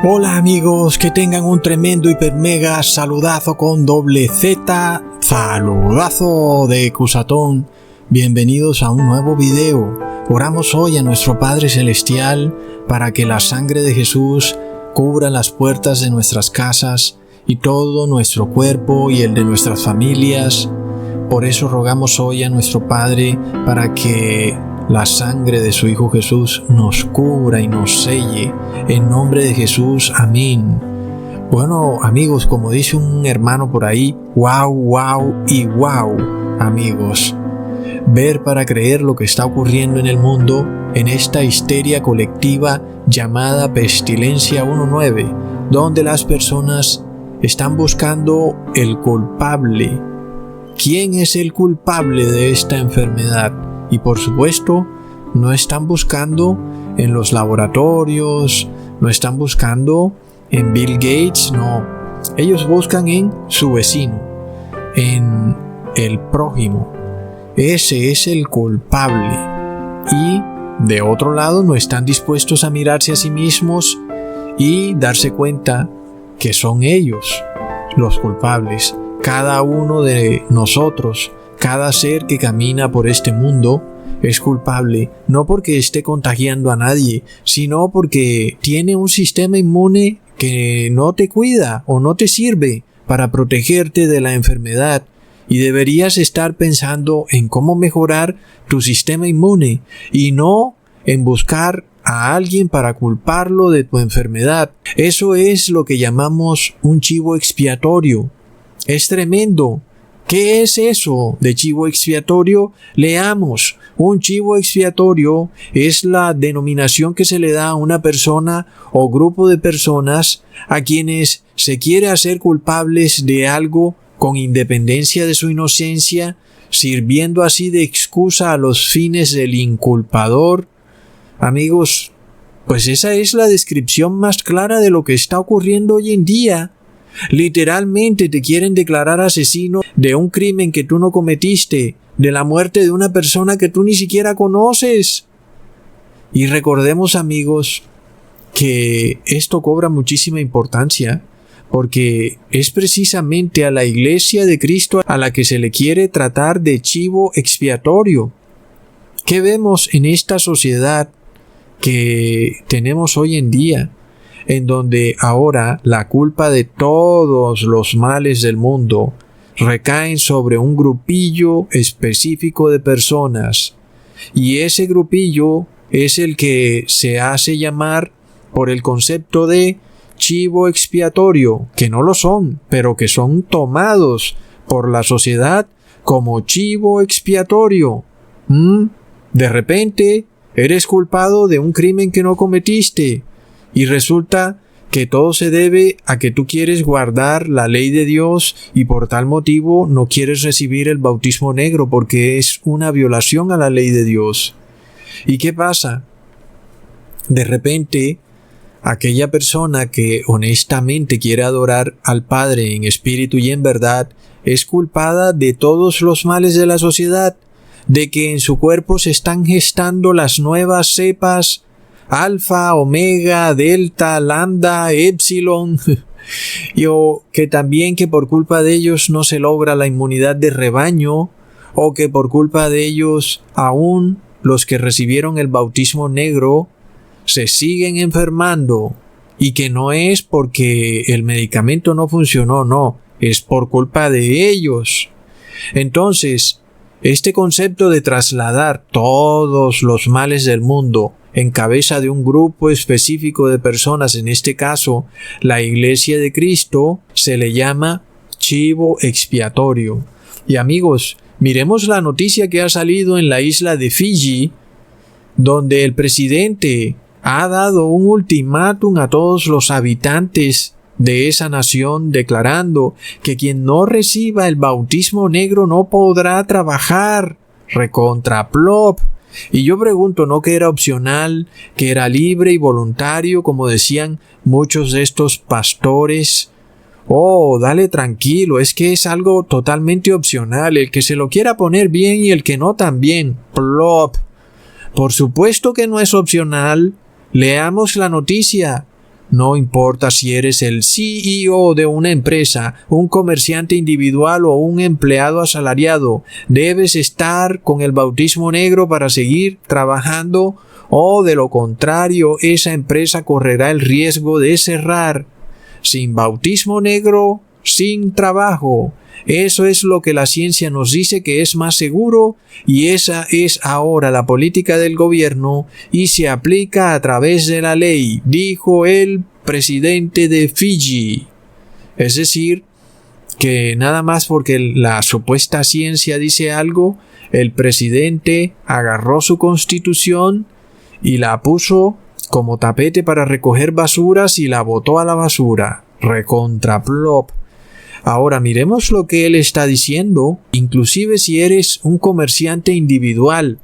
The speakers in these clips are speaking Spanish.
Hola amigos, que tengan un tremendo hiper mega saludazo con doble Z, saludazo de Cusatón. Bienvenidos a un nuevo video. Oramos hoy a nuestro Padre Celestial para que la sangre de Jesús cubra las puertas de nuestras casas y todo nuestro cuerpo y el de nuestras familias. Por eso rogamos hoy a nuestro Padre para que la sangre de su Hijo Jesús nos cubra y nos selle. En nombre de Jesús, amén. Bueno, amigos, como dice un hermano por ahí, wow y wow, amigos. Ver para creer lo que está ocurriendo en el mundo, en esta histeria colectiva llamada Pestilencia 19, donde las personas están buscando el culpable. ¿Quién es el culpable de esta enfermedad? Y por supuesto, no están buscando en los laboratorios, no están buscando en Bill Gates, no. Ellos buscan en su vecino, en el prójimo. Ese es el culpable. Y de otro lado, no están dispuestos a mirarse a sí mismos y darse cuenta que son ellos los culpables. Cada uno de nosotros, cada ser que camina por este mundo es culpable, no porque esté contagiando a nadie, sino porque tiene un sistema inmune que no te cuida o no te sirve para protegerte de la enfermedad. Y deberías estar pensando en cómo mejorar tu sistema inmune y no en buscar a alguien para culparlo de tu enfermedad. Eso es lo que llamamos un chivo expiatorio. Es tremendo. ¿Qué es eso de chivo expiatorio? Leamos. Un chivo expiatorio es la denominación que se le da a una persona o grupo de personas a quienes se quiere hacer culpables de algo con independencia de su inocencia, sirviendo así de excusa a los fines del inculpador. Amigos, pues esa es la descripción más clara de lo que está ocurriendo hoy en día. Literalmente te quieren declarar asesino de un crimen que tú no cometiste, de la muerte de una persona que tú ni siquiera conoces. Y recordemos, amigos, que esto cobra muchísima importancia, porque es precisamente a la Iglesia de Cristo a la que se le quiere tratar de chivo expiatorio. ¿Qué vemos en esta sociedad que tenemos hoy en día? En donde ahora la culpa de todos los males del mundo recaen sobre un grupillo específico de personas. Y ese grupillo es el que se hace llamar por el concepto de chivo expiatorio, que no lo son, pero que son tomados por la sociedad como chivo expiatorio. De repente eres culpado de un crimen que no cometiste. Y resulta que todo se debe a que tú quieres guardar la ley de Dios y por tal motivo no quieres recibir el bautismo negro porque es una violación a la ley de Dios. ¿Y qué pasa? De repente, aquella persona que honestamente quiere adorar al Padre en espíritu y en verdad es culpada de todos los males de la sociedad, de que en su cuerpo se están gestando las nuevas cepas alfa, omega, delta, lambda, epsilon, o que también que por culpa de ellos no se logra la inmunidad de rebaño, o que por culpa de ellos aún los que recibieron el bautismo negro se siguen enfermando, y que no es porque el medicamento no funcionó, no, es por culpa de ellos. Entonces, este concepto de trasladar todos los males del mundo en cabeza de un grupo específico de personas, en este caso la Iglesia de Cristo, se le llama chivo expiatorio. Y amigos, miremos la noticia que ha salido en la isla de Fiji, donde el presidente ha dado un ultimátum a todos los habitantes de esa nación, declarando que quien no reciba el bautismo negro no podrá trabajar. Recontra plop. Y yo pregunto, ¿no que era opcional, que era libre y voluntario, como decían muchos de estos pastores? Oh, dale tranquilo, es que es algo totalmente opcional, el que se lo quiera poner bien y el que no también. Plop. Por supuesto que no es opcional. Leamos la noticia. No importa si eres el CEO de una empresa, un comerciante individual o un empleado asalariado, debes estar con el bautismo negro para seguir trabajando, o de lo contrario, esa empresa correrá el riesgo de cerrar. Sin bautismo negro, sin trabajo. Eso es lo que la ciencia nos dice que es más seguro, y esa es ahora la política del gobierno y se aplica a través de la ley, dijo el presidente de Fiji. Es decir, que nada más porque la supuesta ciencia dice algo, el presidente agarró su constitución y la puso como tapete para recoger basuras y la botó a la basura. Recontraplop. Ahora miremos lo que él está diciendo, inclusive si eres un comerciante individual.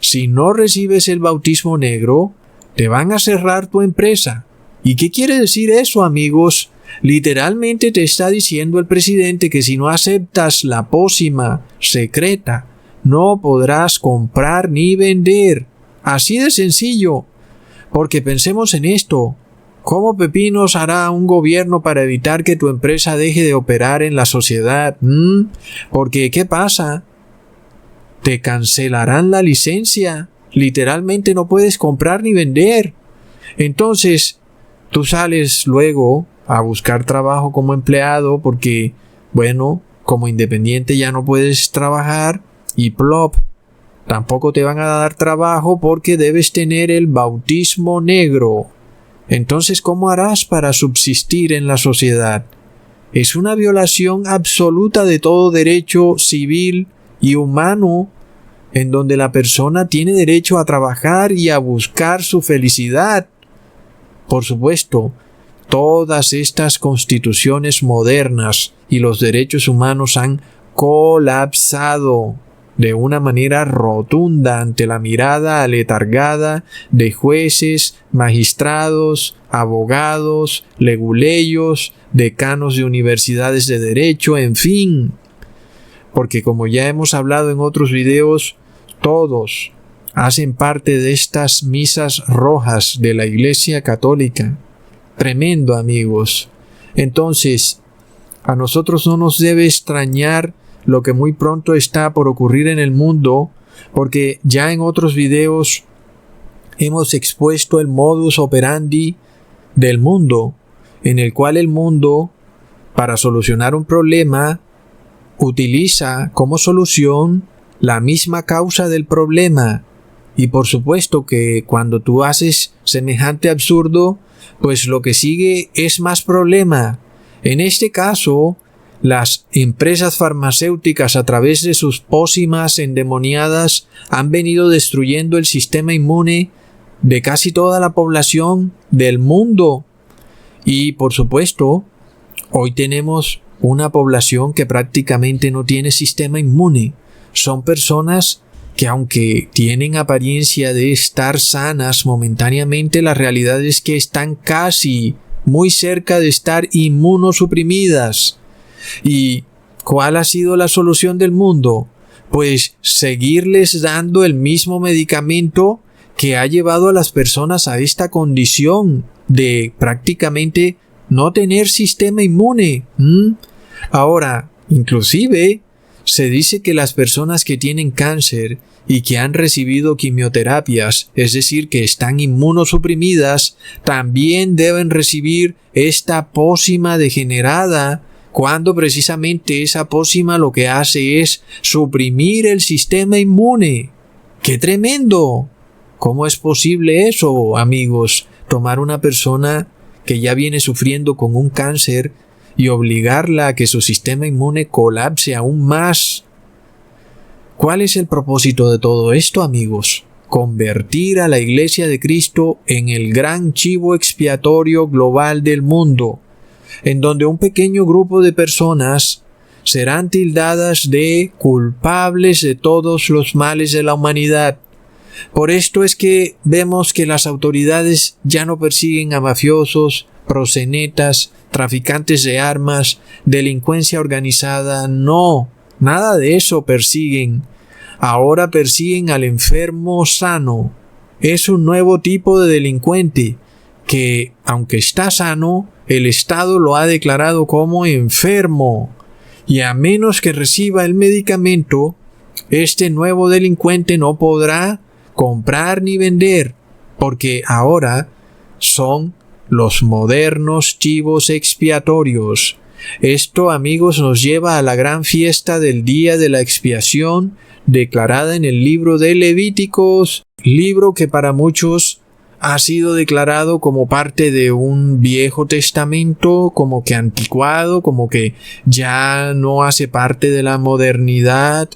Si no recibes el bautismo negro, te van a cerrar tu empresa. ¿Y qué quiere decir eso, amigos? Literalmente te está diciendo el presidente que si no aceptas la pócima secreta, no podrás comprar ni vender. Así de sencillo. Porque pensemos en esto. ¿Cómo pepinos hará un gobierno para evitar que tu empresa deje de operar en la sociedad? Porque, ¿qué pasa? Te cancelarán la licencia. Literalmente no puedes comprar ni vender. Entonces, tú sales luego a buscar trabajo como empleado porque, bueno, como independiente ya no puedes trabajar y plop. Tampoco te van a dar trabajo porque debes tener el bautismo negro. Entonces, ¿cómo harás para subsistir en la sociedad? Es una violación absoluta de todo derecho civil y humano, en donde la persona tiene derecho a trabajar y a buscar su felicidad. Por supuesto, todas estas constituciones modernas y los derechos humanos han colapsado de una manera rotunda ante la mirada aletargada de jueces, magistrados, abogados, leguleyos, decanos de universidades de derecho, en fin. Porque como ya hemos hablado en otros videos, todos hacen parte de estas misas rojas de la Iglesia Católica. Tremendo, amigos. Entonces, a nosotros no nos debe extrañar lo que muy pronto está por ocurrir en el mundo, porque ya en otros videos hemos expuesto el modus operandi del mundo, en el cual el mundo, para solucionar un problema, utiliza como solución la misma causa del problema. Y por supuesto que cuando tú haces semejante absurdo, pues lo que sigue es más problema. En este caso, las empresas farmacéuticas a través de sus pócimas endemoniadas han venido destruyendo el sistema inmune de casi toda la población del mundo. Y por supuesto, hoy tenemos una población que prácticamente no tiene sistema inmune. Son personas que aunque tienen apariencia de estar sanas momentáneamente, la realidad es que están casi muy cerca de estar inmunosuprimidas. ¿Y cuál ha sido la solución del mundo? Pues seguirles dando el mismo medicamento que ha llevado a las personas a esta condición de prácticamente no tener sistema inmune. Ahora, inclusive, se dice que las personas que tienen cáncer y que han recibido quimioterapias, es decir, que están inmunosuprimidas, también deben recibir esta pócima degenerada, cuando precisamente esa pócima lo que hace es suprimir el sistema inmune. ¡Qué tremendo! ¿Cómo es posible eso, amigos? Tomar una persona que ya viene sufriendo con un cáncer y obligarla a que su sistema inmune colapse aún más. ¿Cuál es el propósito de todo esto, amigos? Convertir a la Iglesia de Cristo en el gran chivo expiatorio global del mundo, en donde un pequeño grupo de personas serán tildadas de culpables de todos los males de la humanidad. Por esto es que vemos que las autoridades ya no persiguen a mafiosos, proxenetas, traficantes de armas, delincuencia organizada. No, nada de eso persiguen. Ahora persiguen al enfermo sano. Es un nuevo tipo de delincuente que, aunque está sano, el Estado lo ha declarado como enfermo. Y a menos que reciba el medicamento, este nuevo delincuente no podrá comprar ni vender, porque ahora son los modernos chivos expiatorios. Esto, amigos, nos lleva a la gran fiesta del día de la expiación, declarada en el libro de Levíticos, libro que para muchos ha sido declarado como parte de un Viejo Testamento, como que anticuado, como que ya no hace parte de la modernidad,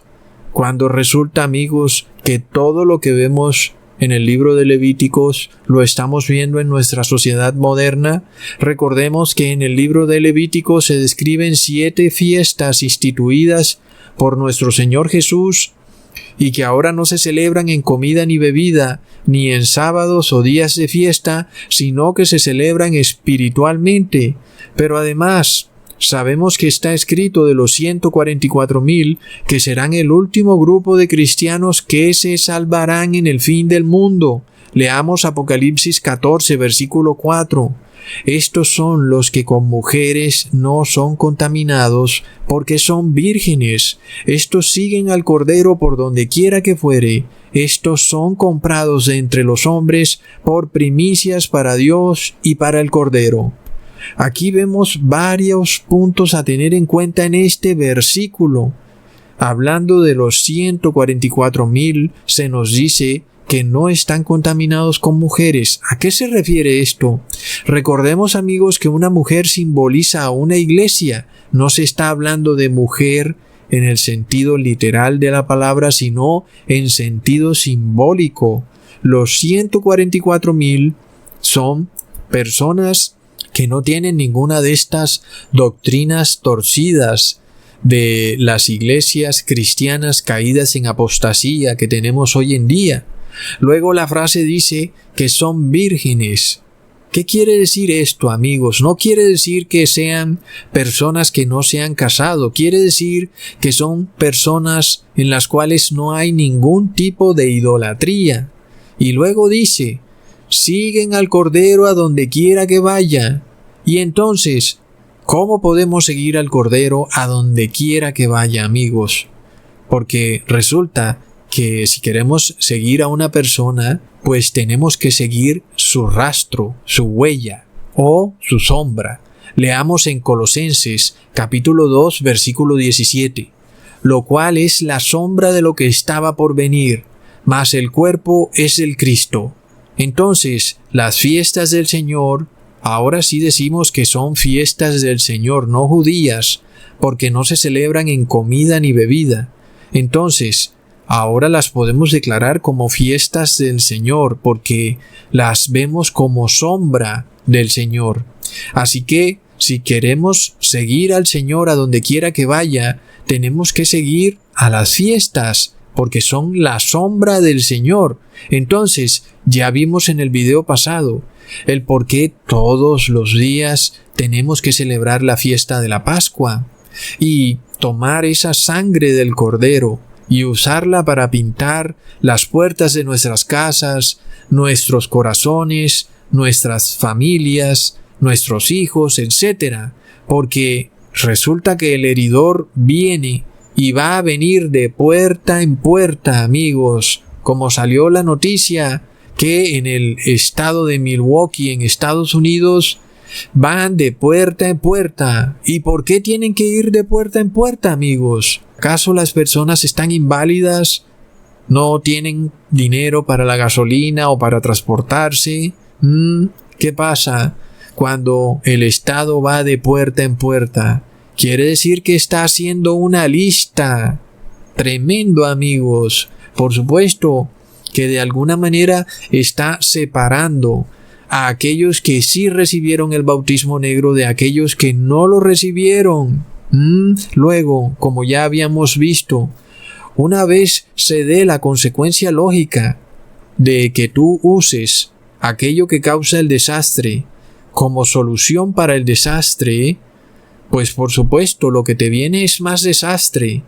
cuando resulta, amigos, que todo lo que vemos en el libro de Levíticos lo estamos viendo en nuestra sociedad moderna. Recordemos que en el libro de Levíticos se describen 7 fiestas instituidas por nuestro Señor Jesús y que ahora no se celebran en comida ni bebida, ni en sábados o días de fiesta, sino que se celebran espiritualmente. Pero además, sabemos que está escrito de los 144,000 que serán el último grupo de cristianos que se salvarán en el fin del mundo. Leamos Apocalipsis 14, versículo 4. Estos son los que con mujeres no son contaminados, porque son vírgenes. Estos siguen al Cordero por donde quiera que fuere. Estos son comprados de entre los hombres por primicias para Dios y para el Cordero. Aquí vemos varios puntos a tener en cuenta en este versículo. Hablando de los 144,000, se nos dice que no están contaminados con mujeres. ¿A qué se refiere esto? Recordemos, amigos, que una mujer simboliza a una iglesia. No se está hablando de mujer en el sentido literal de la palabra, sino en sentido simbólico. Los 144,000 son personas que no tienen ninguna de estas doctrinas torcidas de las iglesias cristianas caídas en apostasía que tenemos hoy en día. Luego la frase dice que son vírgenes. ¿Qué quiere decir esto, amigos? No quiere decir que sean personas que no se han casado. Quiere decir que son personas en las cuales no hay ningún tipo de idolatría. Y luego dice, siguen al Cordero a donde quiera que vaya. Y entonces, ¿cómo podemos seguir al Cordero a donde quiera que vaya, amigos? Porque resulta que si queremos seguir a una persona, pues tenemos que seguir su rastro, su huella o su sombra. Leamos en Colosenses capítulo 2 versículo 17, lo cual es la sombra de lo que estaba por venir, mas el cuerpo es el Cristo. Entonces, las fiestas del Señor, ahora sí decimos que son fiestas del Señor, no judías, porque no se celebran en comida ni bebida. Entonces, ahora las podemos declarar como fiestas del Señor, porque las vemos como sombra del Señor. Así que, si queremos seguir al Señor a donde quiera que vaya, tenemos que seguir a las fiestas, porque son la sombra del Señor. Entonces, ya vimos en el video pasado el por qué todos los días tenemos que celebrar la fiesta de la Pascua y tomar esa sangre del Cordero y usarla para pintar las puertas de nuestras casas, nuestros corazones, nuestras familias, nuestros hijos, etc. Porque resulta que el heridor viene y va a venir de puerta en puerta, amigos, como salió la noticia que en el estado de Milwaukee, en Estados Unidos, van de puerta en puerta. ¿Y por qué tienen que ir de puerta en puerta, amigos? ¿Acaso las personas están inválidas? ¿No tienen dinero para la gasolina o para transportarse? ¿Qué pasa cuando el Estado va de puerta en puerta? Quiere decir que está haciendo una lista. Tremendo, amigos. Por supuesto que de alguna manera está separando a aquellos que sí recibieron el bautismo negro de aquellos que no lo recibieron. Luego, como ya habíamos visto, una vez se dé la consecuencia lógica de que tú uses aquello que causa el desastre como solución para el desastre, pues por supuesto lo que te viene es más desastre.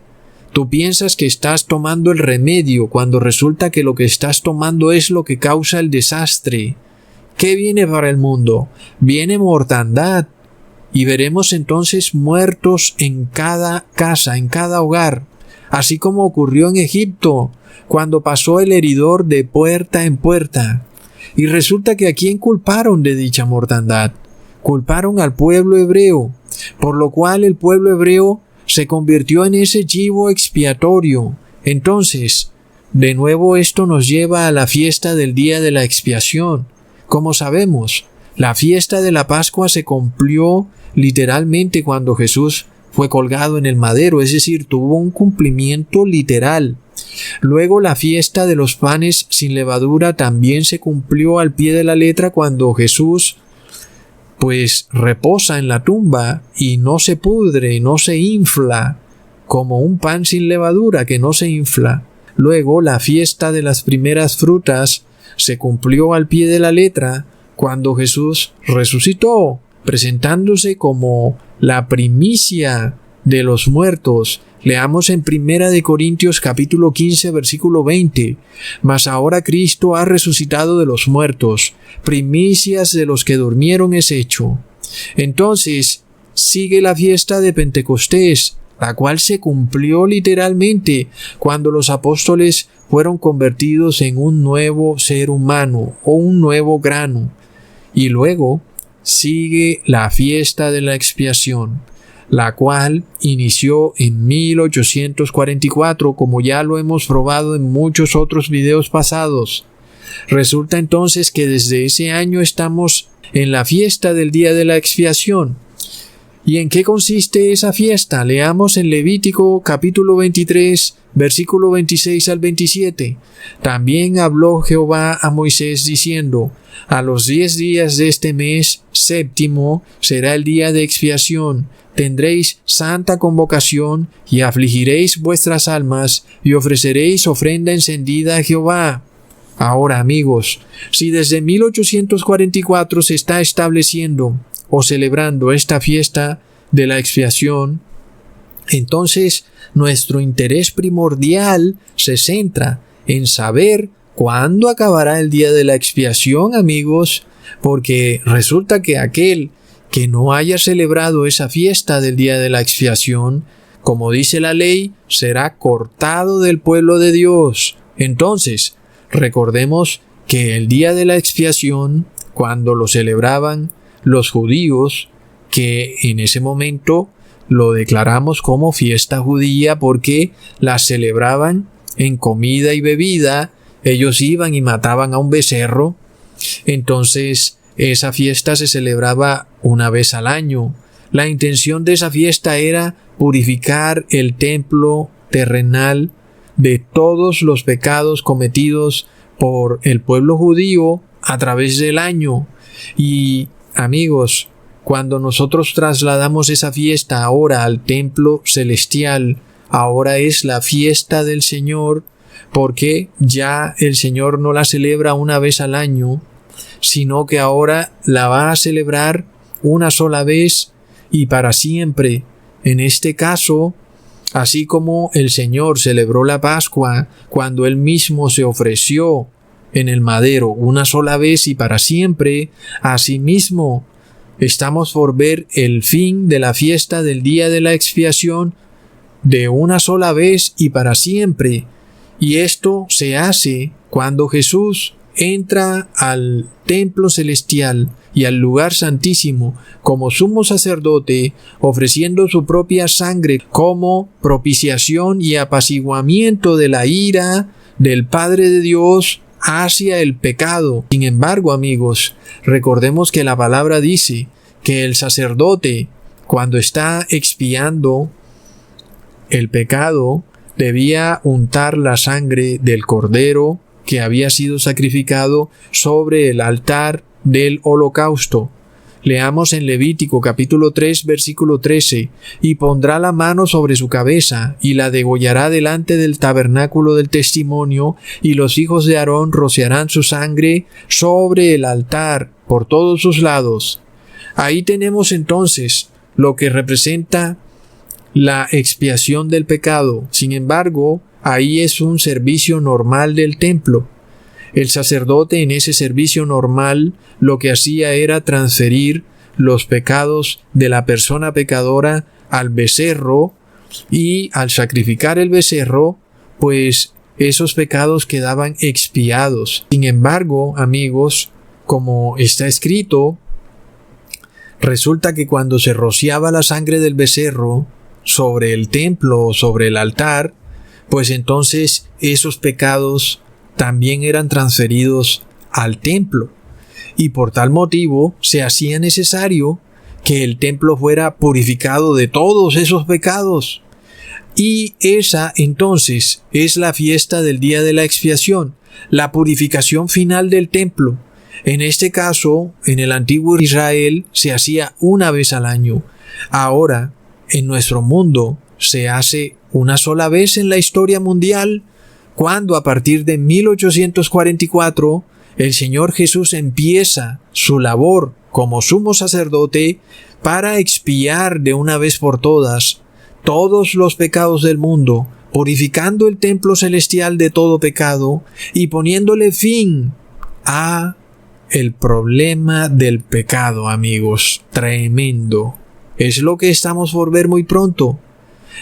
Tú piensas que estás tomando el remedio cuando resulta que lo que estás tomando es lo que causa el desastre. ¿Qué viene para el mundo? Viene mortandad. Y veremos entonces muertos en cada casa, en cada hogar, así como ocurrió en Egipto, cuando pasó el heridor de puerta en puerta. Y resulta que ¿a quién culparon de dicha mortandad? Culparon al pueblo hebreo, por lo cual el pueblo hebreo se convirtió en ese chivo expiatorio. Entonces, de nuevo esto nos lleva a la fiesta del día de la expiación. Como sabemos, la fiesta de la Pascua se cumplió literalmente cuando Jesús fue colgado en el madero, es decir, tuvo un cumplimiento literal. Luego la fiesta de los panes sin levadura también se cumplió al pie de la letra cuando Jesús pues reposa en la tumba y no se pudre, no se infla, como un pan sin levadura que no se infla. Luego la fiesta de las primeras frutas se cumplió al pie de la letra cuando Jesús resucitó, presentándose como la primicia de los muertos. Leamos en 1 Corintios capítulo 15 versículo 20. Mas ahora Cristo ha resucitado de los muertos, primicias de los que durmieron es hecho. Entonces sigue la fiesta de Pentecostés, la cual se cumplió literalmente cuando los apóstoles fueron convertidos en un nuevo ser humano o un nuevo grano. Y luego sigue la fiesta de la expiación, la cual inició en 1844, como ya lo hemos probado en muchos otros videos pasados. Resulta entonces que desde ese año estamos en la fiesta del día de la expiación. ¿Y en qué consiste esa fiesta? Leamos en Levítico capítulo 23, versículo 26 al 27. También habló Jehová a Moisés diciendo: a los 10 días de este mes séptimo será el día de expiación. Tendréis santa convocación y afligiréis vuestras almas y ofreceréis ofrenda encendida a Jehová. Ahora, amigos, si desde 1844 se está estableciendo o celebrando esta fiesta de la expiación, entonces nuestro interés primordial se centra en saber cuándo acabará el día de la expiación, amigos, porque resulta que aquel que no haya celebrado esa fiesta del día de la expiación, como dice la ley, será cortado del pueblo de Dios. Entonces, recordemos que el día de la expiación, cuando lo celebraban los judíos, que en ese momento lo declaramos como fiesta judía porque la celebraban en comida y bebida, ellos iban y mataban a un becerro. Entonces esa fiesta se celebraba una vez al año. La intención de esa fiesta era purificar el templo terrenal de todos los pecados cometidos por el pueblo judío a través del año. Y amigos, cuando nosotros trasladamos esa fiesta ahora al templo celestial, ahora es la fiesta del Señor, porque ya el Señor no la celebra una vez al año, sino que ahora la va a celebrar una sola vez y para siempre. En este caso, así como el Señor celebró la Pascua cuando Él mismo se ofreció en el madero una sola vez y para siempre, asimismo estamos por ver el fin de la fiesta del día de la expiación de una sola vez y para siempre. Y esto se hace cuando Jesús entra al templo celestial y al lugar santísimo como sumo sacerdote, ofreciendo su propia sangre como propiciación y apaciguamiento de la ira del Padre de Dios hacia el pecado. Sin embargo, amigos, recordemos que la palabra dice que el sacerdote, cuando está expiando el pecado, debía untar la sangre del cordero que había sido sacrificado sobre el altar del holocausto. Leamos en Levítico capítulo 3 versículo 13: y pondrá la mano sobre su cabeza y la degollará delante del tabernáculo del testimonio, y los hijos de Aarón rociarán su sangre sobre el altar por todos sus lados. Ahí tenemos entonces lo que representa la expiación del pecado. Sin embargo, ahí es un servicio normal del templo. El sacerdote en ese servicio normal lo que hacía era transferir los pecados de la persona pecadora al becerro, y al sacrificar el becerro, pues esos pecados quedaban expiados. Sin embargo, amigos, como está escrito, resulta que cuando se rociaba la sangre del becerro sobre el templo o sobre el altar, pues entonces esos pecados también eran transferidos al templo. Y por tal motivo se hacía necesario que el templo fuera purificado de todos esos pecados. Y esa entonces es la fiesta del día de la expiación, la purificación final del templo. En este caso, en el antiguo Israel se hacía una vez al año. Ahora, en nuestro mundo, se hace una sola vez en la historia mundial, cuando a partir de 1844 el Señor Jesús empieza su labor como sumo sacerdote para expiar de una vez por todas todos los pecados del mundo, purificando el templo celestial de todo pecado y poniéndole fin a el problema del pecado, amigos. Tremendo. Es lo que estamos por ver muy pronto.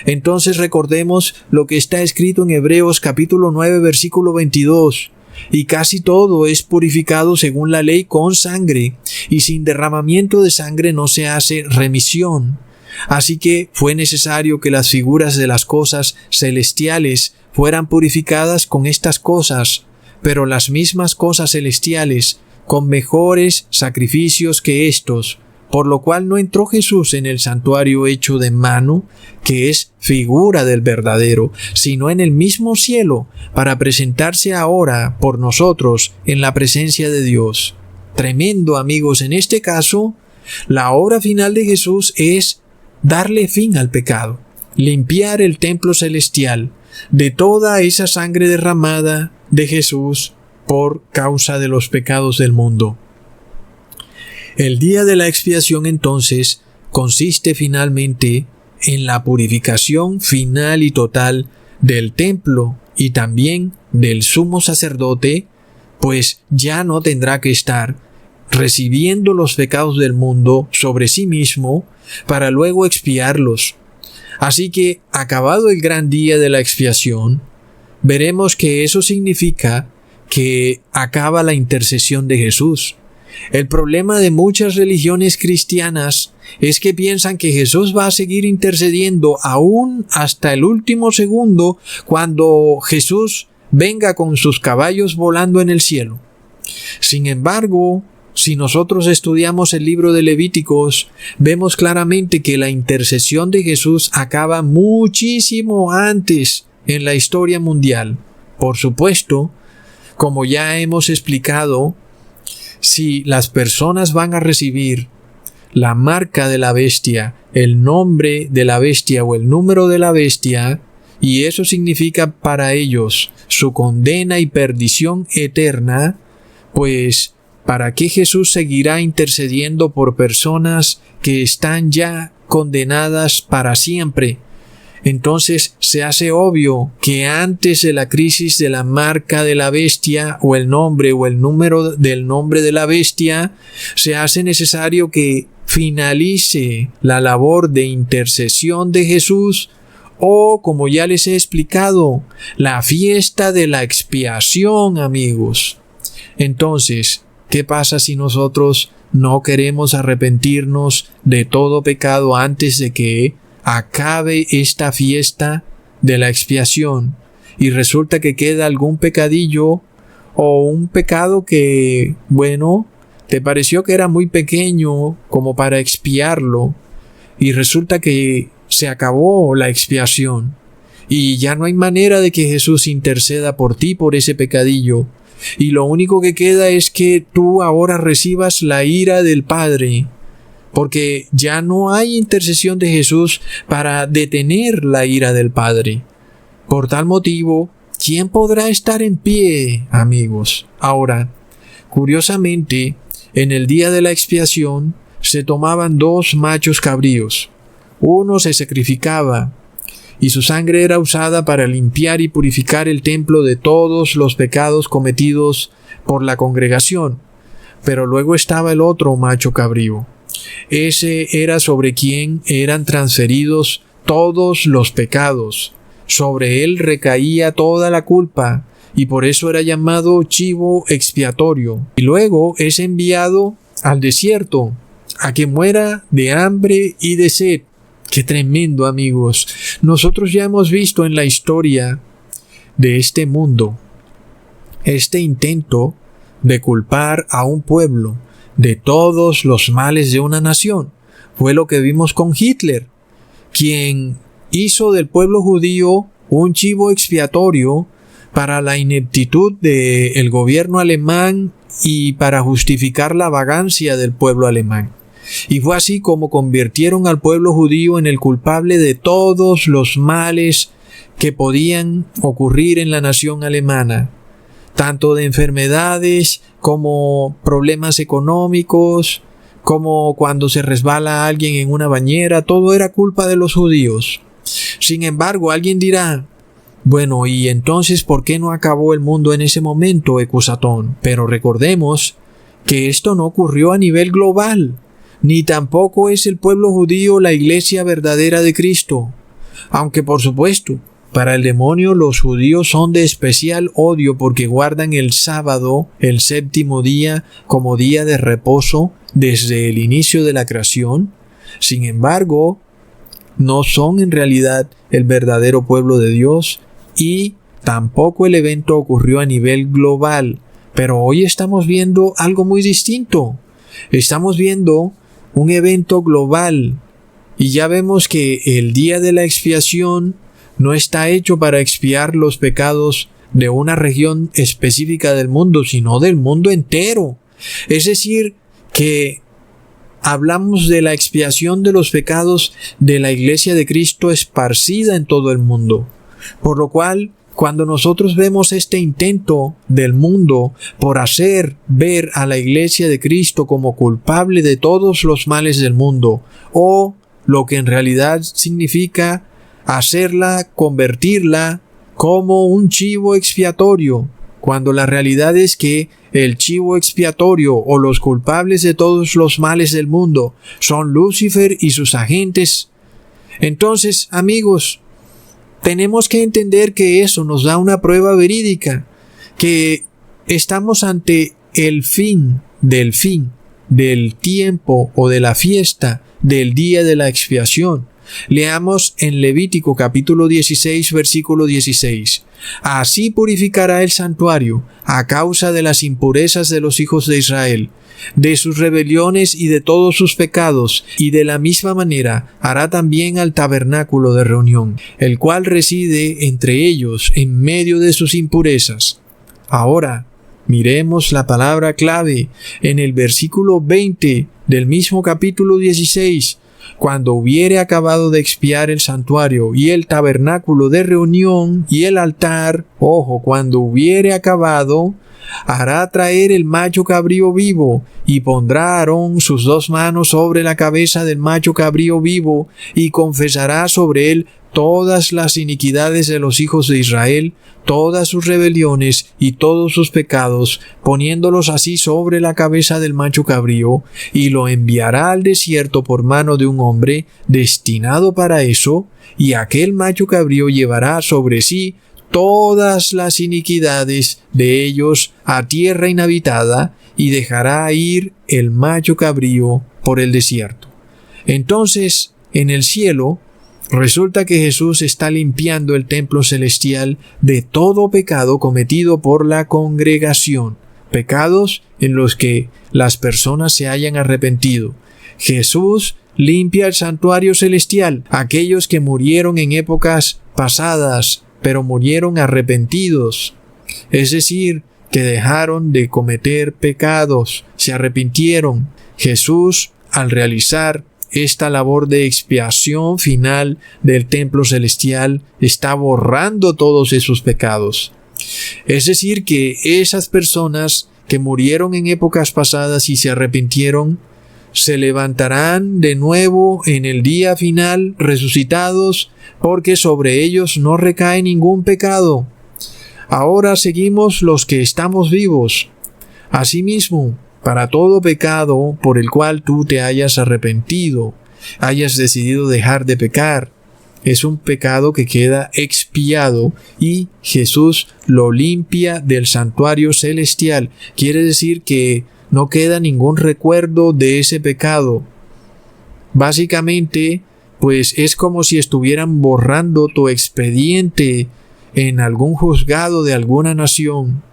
Entonces recordemos lo que está escrito en Hebreos capítulo 9 versículo 22. Y casi todo es purificado según la ley con sangre, y sin derramamiento de sangre no se hace remisión. Así que fue necesario que las figuras de las cosas celestiales fueran purificadas con estas cosas, pero las mismas cosas celestiales con mejores sacrificios que estos, por lo cual no entró Jesús en el santuario hecho de mano, que es figura del verdadero, sino en el mismo cielo, para presentarse ahora por nosotros en la presencia de Dios. Tremendo, amigos. En este caso, la obra final de Jesús es darle fin al pecado, limpiar el templo celestial de toda esa sangre derramada de Jesús por causa de los pecados del mundo. El día de la expiación entonces consiste finalmente en la purificación final y total del templo y también del sumo sacerdote, pues ya no tendrá que estar recibiendo los pecados del mundo sobre sí mismo para luego expiarlos. Así que, acabado el gran día de la expiación, veremos que eso significa que acaba la intercesión de Jesús. El problema de muchas religiones cristianas es que piensan que Jesús va a seguir intercediendo aún hasta el último segundo cuando Jesús venga con sus caballos volando en el cielo. Sin embargo, si nosotros estudiamos el libro de Levíticos, vemos claramente que la intercesión de Jesús acaba muchísimo antes en la historia mundial. Por supuesto, como ya hemos explicado, si las personas van a recibir la marca de la bestia, el nombre de la bestia o el número de la bestia, y eso significa para ellos su condena y perdición eterna, pues ¿para qué Jesús seguirá intercediendo por personas que están ya condenadas para siempre? Entonces se hace obvio que antes de la crisis de la marca de la bestia o el número del nombre de la bestia, se hace necesario que finalice la labor de intercesión de Jesús, o, como ya les he explicado, la fiesta de la expiación, amigos. Entonces, ¿qué pasa si nosotros no queremos arrepentirnos de todo pecado antes de que acabe esta fiesta de la expiación y resulta que queda algún pecadillo o un pecado que, bueno, te pareció que era muy pequeño como para expiarlo y resulta que se acabó la expiación y ya no hay manera de que Jesús interceda por ti por ese pecadillo? Y lo único que queda es que tú ahora recibas la ira del Padre, porque ya no hay intercesión de Jesús para detener la ira del Padre. Por tal motivo, ¿quién podrá estar en pie, amigos? Ahora, curiosamente, en el día de la expiación se tomaban 2 machos cabríos. Uno se sacrificaba y su sangre era usada para limpiar y purificar el templo de todos los pecados cometidos por la congregación. Pero luego estaba el otro macho cabrío. Ese era sobre quien eran transferidos todos los pecados. Sobre él recaía toda la culpa, y por eso era llamado chivo expiatorio. Y luego es enviado al desierto, a que muera de hambre y de sed. ¡Qué tremendo, amigos! Nosotros ya hemos visto en la historia de este mundo este intento de culpar a un pueblo de todos los males de una nación. Fue lo que vimos con Hitler, quien hizo del pueblo judío un chivo expiatorio para la ineptitud del gobierno alemán y para justificar la vagancia del pueblo alemán. Y fue así como convirtieron al pueblo judío en el culpable de todos los males que podían ocurrir en la nación alemana, tanto de enfermedades como problemas económicos, como cuando se resbala alguien en una bañera. Todo era culpa de los judíos. Sin embargo, alguien dirá: bueno, ¿y entonces por qué no acabó el mundo en ese momento, Ecusatón? Pero recordemos que esto no ocurrió a nivel global, ni tampoco es el pueblo judío la iglesia verdadera de Cristo. Aunque por supuesto, para el demonio los judíos son de especial odio porque guardan el sábado, el séptimo día, como día de reposo desde el inicio de la creación. Sin embargo, no son en realidad el verdadero pueblo de Dios, y tampoco el evento ocurrió a nivel global. Pero hoy estamos viendo algo muy distinto. Estamos viendo un evento global, y ya vemos que el día de la expiación no está hecho para expiar los pecados de una región específica del mundo, sino del mundo entero. Es decir, que hablamos de la expiación de los pecados de la Iglesia de Cristo esparcida en todo el mundo. Por lo cual, cuando nosotros vemos este intento del mundo por hacer ver a la Iglesia de Cristo como culpable de todos los males del mundo, o lo que en realidad significa hacerla, convertirla como un chivo expiatorio, cuando la realidad es que el chivo expiatorio o los culpables de todos los males del mundo son Lucifer y sus agentes. Entonces, amigos, tenemos que entender que eso nos da una prueba verídica, que estamos ante el fin del tiempo o de la fiesta del día de la expiación. Leamos en Levítico capítulo 16, versículo 16. Así purificará el santuario a causa de las impurezas de los hijos de Israel, de sus rebeliones y de todos sus pecados, y de la misma manera hará también al tabernáculo de reunión, el cual reside entre ellos en medio de sus impurezas. Ahora, miremos la palabra clave en el versículo 20 del mismo capítulo 16. Cuando hubiere acabado de expiar el santuario y el tabernáculo de reunión y el altar, cuando hubiere acabado, hará traer el macho cabrío vivo, y pondrá a Aarón sus 2 manos sobre la cabeza del macho cabrío vivo, y confesará sobre él todas las iniquidades de los hijos de Israel, todas sus rebeliones y todos sus pecados, poniéndolos así sobre la cabeza del macho cabrío, y lo enviará al desierto por mano de un hombre destinado para eso, y aquel macho cabrío llevará sobre sí todas las iniquidades de ellos a tierra inhabitada, y dejará ir el macho cabrío por el desierto. Entonces, en el cielo, resulta que Jesús está limpiando el templo celestial de todo pecado cometido por la congregación, pecados en los que las personas se hayan arrepentido. Jesús limpia el santuario celestial, aquellos que murieron en épocas pasadas, pero murieron arrepentidos, es decir, que dejaron de cometer pecados, se arrepintieron. Jesús, al realizar esta labor de expiación final del templo celestial, está borrando todos esos pecados. Es decir, que esas personas que murieron en épocas pasadas y se arrepintieron, se levantarán de nuevo en el día final resucitados, porque sobre ellos no recae ningún pecado. Ahora seguimos los que estamos vivos. Asimismo, para todo pecado por el cual tú te hayas arrepentido, hayas decidido dejar de pecar, es un pecado que queda expiado y Jesús lo limpia del santuario celestial. Quiere decir que no queda ningún recuerdo de ese pecado. Básicamente, pues es como si estuvieran borrando tu expediente en algún juzgado de alguna nación.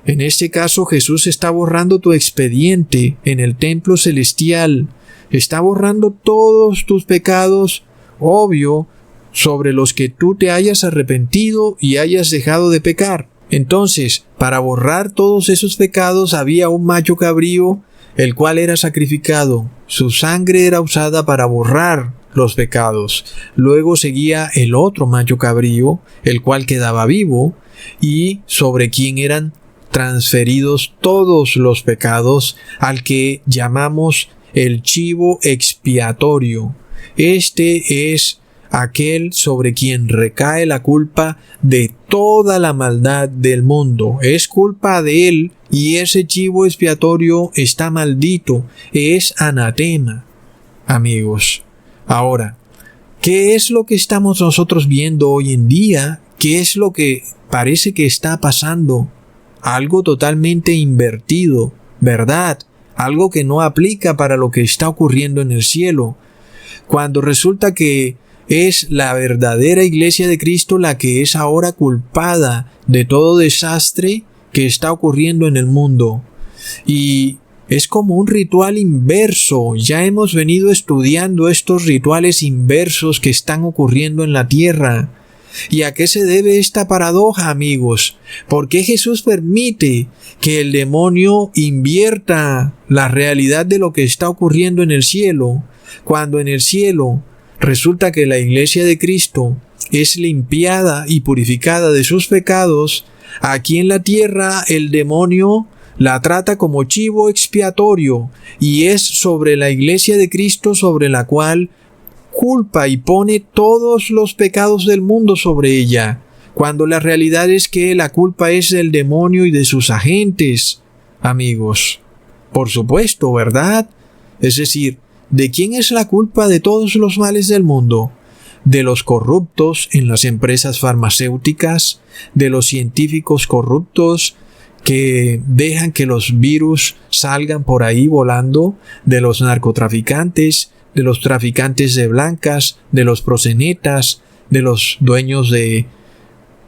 En este caso, Jesús está borrando tu expediente en el templo celestial. Está borrando todos tus pecados, obvio, sobre los que tú te hayas arrepentido y hayas dejado de pecar. Entonces, para borrar todos esos pecados había un macho cabrío, el cual era sacrificado. Su sangre era usada para borrar los pecados. Luego seguía el otro macho cabrío, el cual quedaba vivo, y sobre quien eran transferidos todos los pecados, al que llamamos el chivo expiatorio. Este es aquel sobre quien recae la culpa de toda la maldad del mundo. Es culpa de él, y ese chivo expiatorio está maldito, es anatema. Amigos, ahora, ¿qué es lo que estamos nosotros viendo hoy en día? ¿Qué es lo que parece que está pasando? Algo totalmente invertido, ¿verdad? Algo que no aplica para lo que está ocurriendo en el cielo. Cuando resulta que es la verdadera iglesia de Cristo la que es ahora culpada de todo desastre que está ocurriendo en el mundo. Y es como un ritual inverso. Ya hemos venido estudiando estos rituales inversos que están ocurriendo en la tierra. ¿Y a qué se debe esta paradoja, amigos? ¿Por qué Jesús permite que el demonio invierta la realidad de lo que está ocurriendo en el cielo, cuando en el cielo resulta que la iglesia de Cristo es limpiada y purificada de sus pecados? Aquí en la tierra el demonio la trata como chivo expiatorio, y es sobre la iglesia de Cristo sobre la cual culpa y pone todos los pecados del mundo sobre ella, cuando la realidad es que la culpa es del demonio y de sus agentes, amigos. Por supuesto, ¿verdad? Es decir, ¿de quién es la culpa de todos los males del mundo? De los corruptos en las empresas farmacéuticas, de los científicos corruptos que dejan que los virus salgan por ahí volando, de los narcotraficantes, de los traficantes de blancas, de los proxenetas, de los dueños de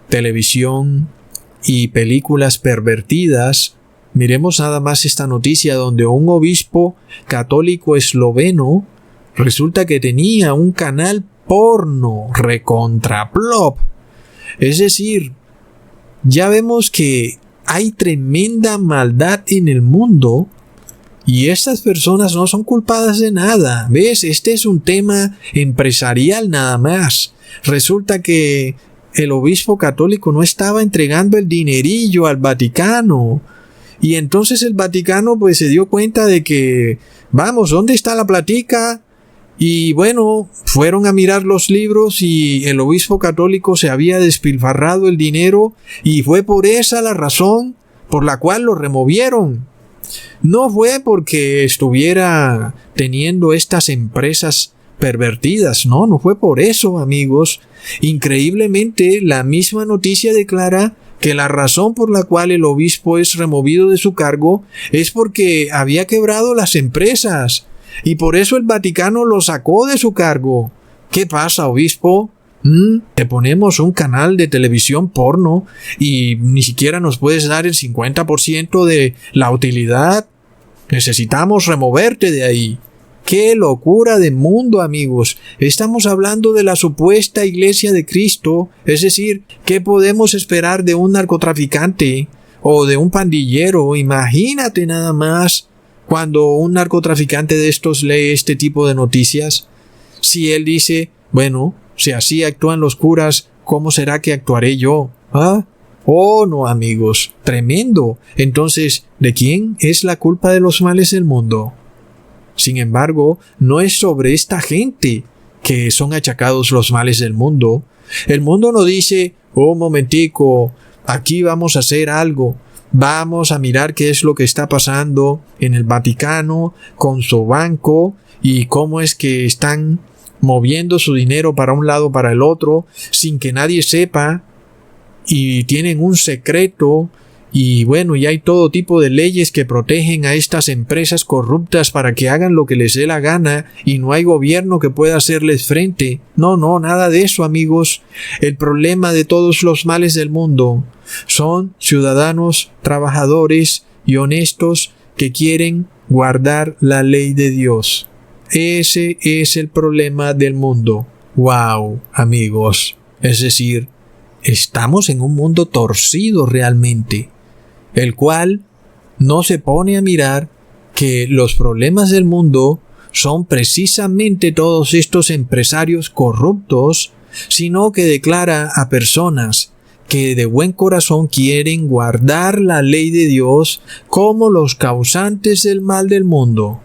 televisión y películas pervertidas. Miremos nada más esta noticia donde un obispo católico esloveno resulta que tenía un canal porno recontraplop. Es decir, ya vemos que hay tremenda maldad en el mundo y estas personas no son culpadas de nada. ¿Ves? Este es un tema empresarial nada más. Resulta que el obispo católico no estaba entregando el dinerillo al Vaticano. Y entonces el Vaticano pues se dio cuenta de que, vamos, ¿dónde está la platica? Y bueno, fueron a mirar los libros y el obispo católico se había despilfarrado el dinero y fue por esa la razón por la cual lo removieron. No fue porque estuviera teniendo estas empresas pervertidas, no fue por eso, amigos. Increíblemente, la misma noticia declara que la razón por la cual el obispo es removido de su cargo es porque había quebrado las empresas y por eso el Vaticano lo sacó de su cargo. ¿Qué pasa, obispo? Te ponemos un canal de televisión porno y ni siquiera nos puedes dar el 50% de la utilidad. Necesitamos removerte de ahí. ¡Qué locura de mundo, amigos! Estamos hablando de la supuesta iglesia de Cristo, es decir, ¿qué podemos esperar de un narcotraficante o de un pandillero? Imagínate nada más cuando un narcotraficante de estos lee este tipo de noticias. Si él dice, bueno, si así actúan los curas, ¿cómo será que actuaré yo? ¿Ah? Oh, no, amigos, tremendo. Entonces, ¿de quién es la culpa de los males del mundo? Sin embargo, no es sobre esta gente que son achacados los males del mundo. El mundo no dice, oh, momentico, aquí vamos a hacer algo. Vamos a mirar qué es lo que está pasando en el Vaticano con su banco y cómo es que están moviendo su dinero para un lado, para el otro, sin que nadie sepa, y tienen un secreto. Y bueno, y hay todo tipo de leyes que protegen a estas empresas corruptas para que hagan lo que les dé la gana y no hay gobierno que pueda hacerles frente. No, nada de eso, amigos. El problema de todos los males del mundo son ciudadanos, trabajadores y honestos que quieren guardar la ley de Dios. Ese es el problema del mundo. ¡Wow, amigos! Es decir, estamos en un mundo torcido realmente, el cual no se pone a mirar que los problemas del mundo son precisamente todos estos empresarios corruptos, sino que declara a personas que de buen corazón quieren guardar la ley de Dios como los causantes del mal del mundo.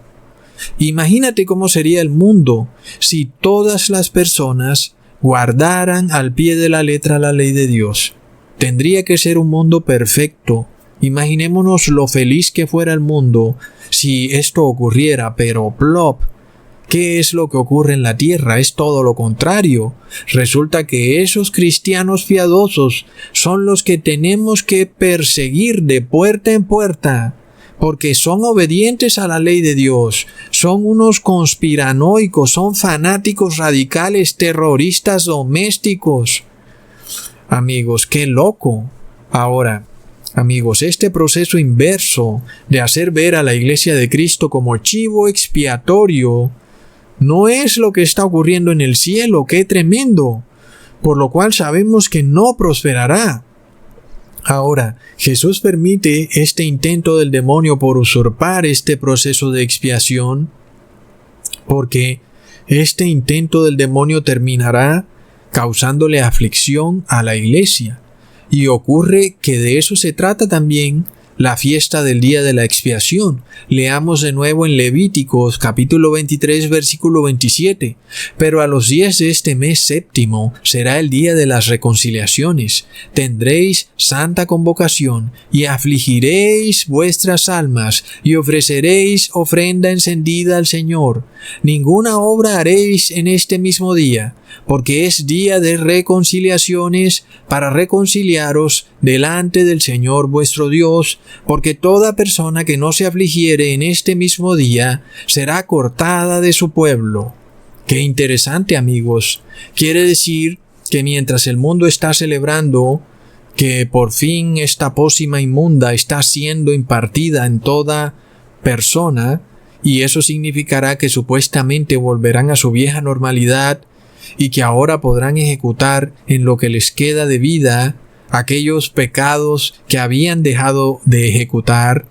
Imagínate cómo sería el mundo si todas las personas guardaran al pie de la letra la ley de Dios. Tendría que ser un mundo perfecto. Imaginémonos lo feliz que fuera el mundo si esto ocurriera, pero plop. ¿Qué es lo que ocurre en la tierra? Es todo lo contrario. Resulta que esos cristianos piadosos son los que tenemos que perseguir de puerta en puerta, porque son obedientes a la ley de Dios, son unos conspiranoicos, son fanáticos radicales, terroristas domésticos. Amigos, qué loco. Ahora, amigos, este proceso inverso de hacer ver a la Iglesia de Cristo como chivo expiatorio no es lo que está ocurriendo en el cielo. ¡Qué tremendo! Por lo cual sabemos que no prosperará. Ahora, Jesús permite este intento del demonio por usurpar este proceso de expiación, porque este intento del demonio terminará causándole aflicción a la iglesia. Y ocurre que de eso se trata también la fiesta del día de la expiación. Leamos de nuevo en Levíticos capítulo 23 versículo 27. Pero a los 10 de este mes séptimo será el día de las reconciliaciones. Tendréis santa convocación y afligiréis vuestras almas y ofreceréis ofrenda encendida al Señor. Ninguna obra haréis en este mismo día, porque es día de reconciliaciones para reconciliaros delante del Señor vuestro Dios, porque toda persona que no se afligiere en este mismo día será cortada de su pueblo. Qué interesante, amigos. Quiere decir que mientras el mundo está celebrando que por fin esta pócima inmunda está siendo impartida en toda persona, y eso significará que supuestamente volverán a su vieja normalidad y que ahora podrán ejecutar en lo que les queda de vida aquellos pecados que habían dejado de ejecutar.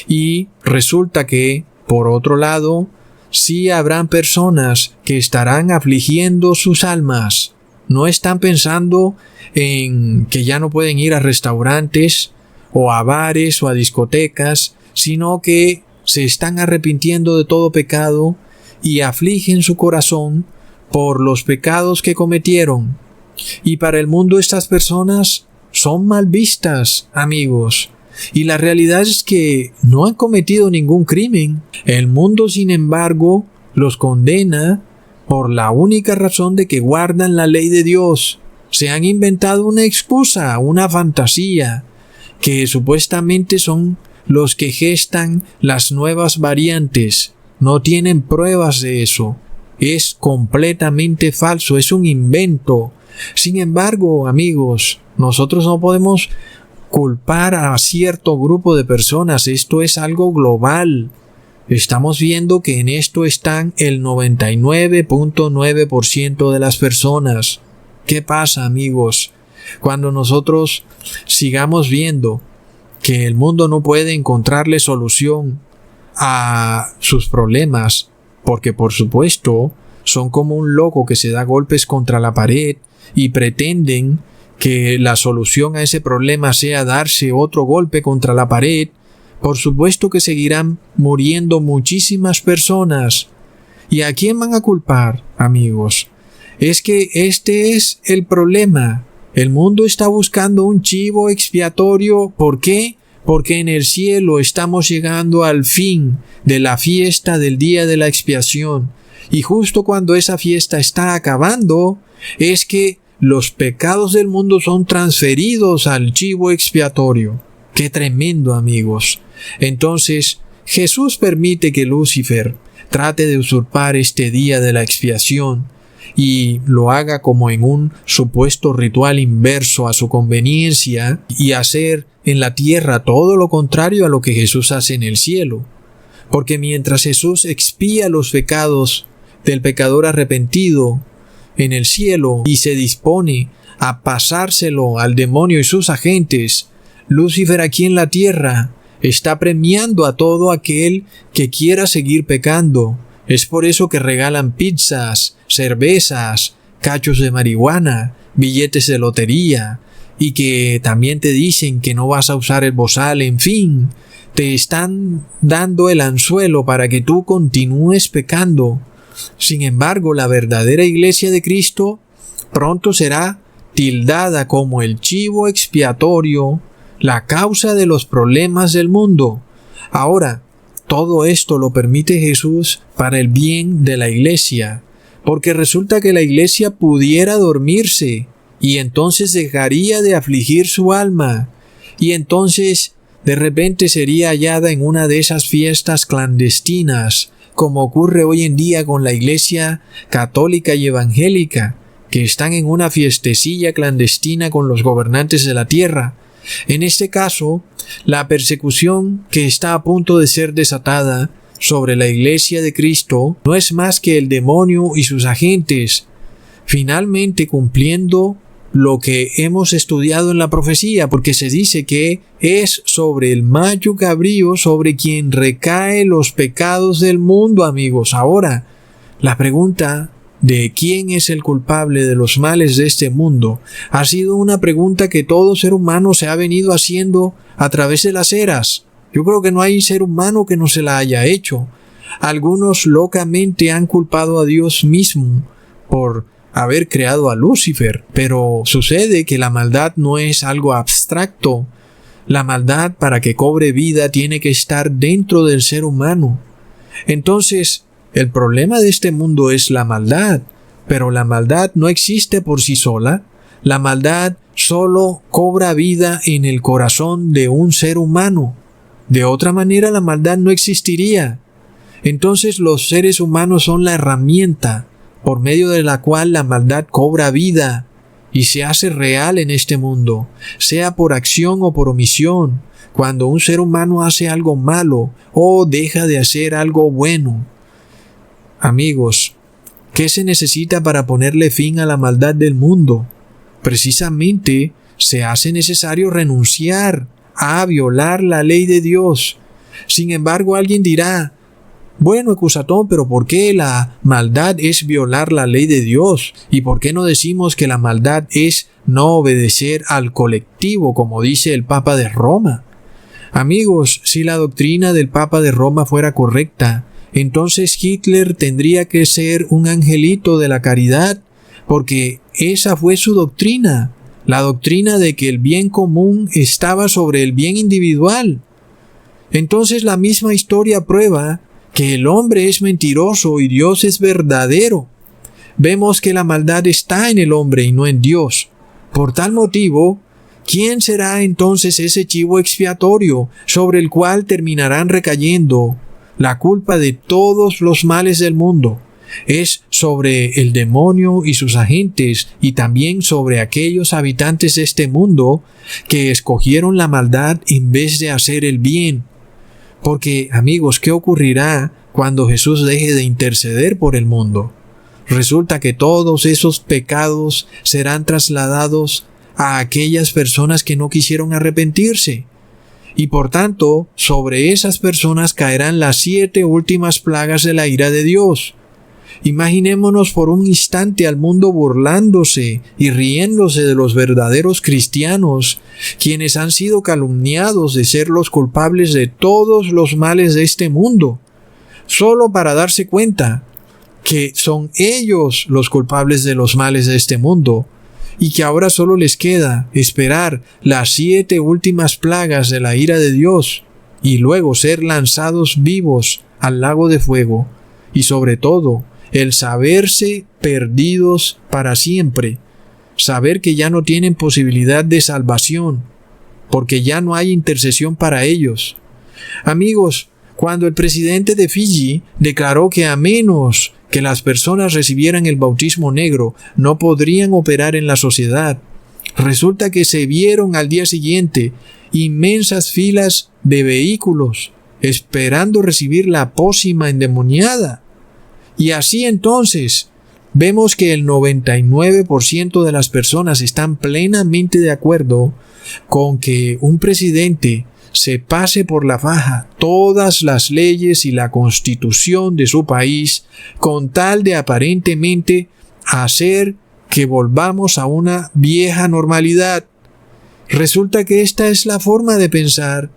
Y resulta que, por otro lado, sí habrán personas que estarán afligiendo sus almas. No están pensando en que ya no pueden ir a restaurantes o a bares o a discotecas, sino que se están arrepintiendo de todo pecado y afligen su corazón por los pecados que cometieron. Y para el mundo estas personas son mal vistas, amigos. Y la realidad es que no han cometido ningún crimen. El mundo, sin embargo, los condena por la única razón de que guardan la ley de Dios. Se han inventado una excusa, una fantasía, que supuestamente son los que gestan las nuevas variantes. No tienen pruebas de eso. Es completamente falso, es un invento. Sin embargo, amigos, nosotros no podemos culpar a cierto grupo de personas. Esto es algo global. Estamos viendo que en esto están el 99.9% de las personas. ¿Qué pasa, amigos? Cuando nosotros sigamos viendo que el mundo no puede encontrarle solución a sus problemas, porque por supuesto son como un loco que se da golpes contra la pared y pretenden que la solución a ese problema sea darse otro golpe contra la pared, por supuesto que seguirán muriendo muchísimas personas. ¿Y a quién van a culpar, amigos? Es que este es el problema. El mundo está buscando un chivo expiatorio. ¿Por qué? porque en el cielo estamos llegando al fin de la fiesta del día de la expiación, y justo cuando esa fiesta está acabando, es que los pecados del mundo son transferidos al chivo expiatorio. ¡Qué tremendo, amigos! Entonces, Jesús permite que Lucifer trate de usurpar este día de la expiación y lo haga como en un supuesto ritual inverso a su conveniencia y hacer en la tierra todo lo contrario a lo que Jesús hace en el cielo. Porque mientras Jesús expía los pecados del pecador arrepentido en el cielo y se dispone a pasárselo al demonio y sus agentes, Lucifer aquí en la tierra está premiando a todo aquel que quiera seguir pecando. Es por eso que regalan pizzas, cervezas, cachos de marihuana, billetes de lotería, y que también te dicen que no vas a usar el bozal, en fin, te están dando el anzuelo para que tú continúes pecando. Sin embargo, la verdadera iglesia de Cristo pronto será tildada como el chivo expiatorio, la causa de los problemas del mundo. Ahora, todo esto lo permite Jesús para el bien de la iglesia, porque resulta que la iglesia pudiera dormirse y entonces dejaría de afligir su alma, y entonces de repente sería hallada en una de esas fiestas clandestinas, como ocurre hoy en día con la iglesia católica y evangélica, que están en una fiestecilla clandestina con los gobernantes de la tierra. En este caso, la persecución que está a punto de ser desatada sobre la iglesia de Cristo no es más que el demonio y sus agentes, finalmente cumpliendo lo que hemos estudiado en la profecía, porque se dice que es sobre el macho cabrío sobre quien recae los pecados del mundo, amigos. Ahora, la pregunta de quién es el culpable de los males de este mundo ha sido una pregunta que todo ser humano se ha venido haciendo a través de las eras. Yo creo que no hay ser humano que no se la haya hecho. Algunos locamente han culpado a Dios mismo por haber creado a Lucifer, pero sucede que la maldad no es algo abstracto. La maldad, para que cobre vida, tiene que estar dentro del ser humano. Entonces, el problema de este mundo es la maldad, pero la maldad no existe por sí sola. La maldad solo cobra vida en el corazón de un ser humano. De otra manera, la maldad no existiría. Entonces, los seres humanos son la herramienta por medio de la cual la maldad cobra vida y se hace real en este mundo, sea por acción o por omisión. Cuando un ser humano hace algo malo o deja de hacer algo bueno. Amigos, ¿qué se necesita para ponerle fin a la maldad del mundo? Precisamente se hace necesario renunciar a violar la ley de Dios. Sin embargo, alguien dirá: bueno, Ecusatón, pero ¿por qué la maldad es violar la ley de Dios? ¿Y por qué no decimos que la maldad es no obedecer al colectivo, como dice el Papa de Roma? Amigos, si la doctrina del Papa de Roma fuera correcta, entonces Hitler tendría que ser un angelito de la caridad, porque esa fue su doctrina, la doctrina de que el bien común estaba sobre el bien individual. Entonces la misma historia prueba que el hombre es mentiroso y Dios es verdadero. Vemos que la maldad está en el hombre y no en Dios. Por tal motivo, ¿quién será entonces ese chivo expiatorio sobre el cual terminarán recayendo la culpa de todos los males del mundo? Es sobre el demonio y sus agentes, y también sobre aquellos habitantes de este mundo que escogieron la maldad en vez de hacer el bien. Porque, amigos, ¿qué ocurrirá cuando Jesús deje de interceder por el mundo? Resulta que todos esos pecados serán trasladados a aquellas personas que no quisieron arrepentirse. Y por tanto, sobre esas personas caerán las 7 últimas plagas de la ira de Dios. Imaginémonos por un instante al mundo burlándose y riéndose de los verdaderos cristianos, quienes han sido calumniados de ser los culpables de todos los males de este mundo, solo para darse cuenta que son ellos los culpables de los males de este mundo, y que ahora solo les queda esperar las 7 últimas plagas de la ira de Dios y luego ser lanzados vivos al lago de fuego, y sobre todo el saberse perdidos para siempre, saber que ya no tienen posibilidad de salvación, porque ya no hay intercesión para ellos. Amigos, cuando el presidente de Fiji declaró que a menos que las personas recibieran el bautismo negro no podrían operar en la sociedad, resulta que se vieron al día siguiente inmensas filas de vehículos esperando recibir la pócima endemoniada. Y así entonces vemos que el 99% de las personas están plenamente de acuerdo con que un presidente se pase por la faja todas las leyes y la constitución de su país con tal de aparentemente hacer que volvamos a una vieja normalidad. Resulta que esta es la forma de pensar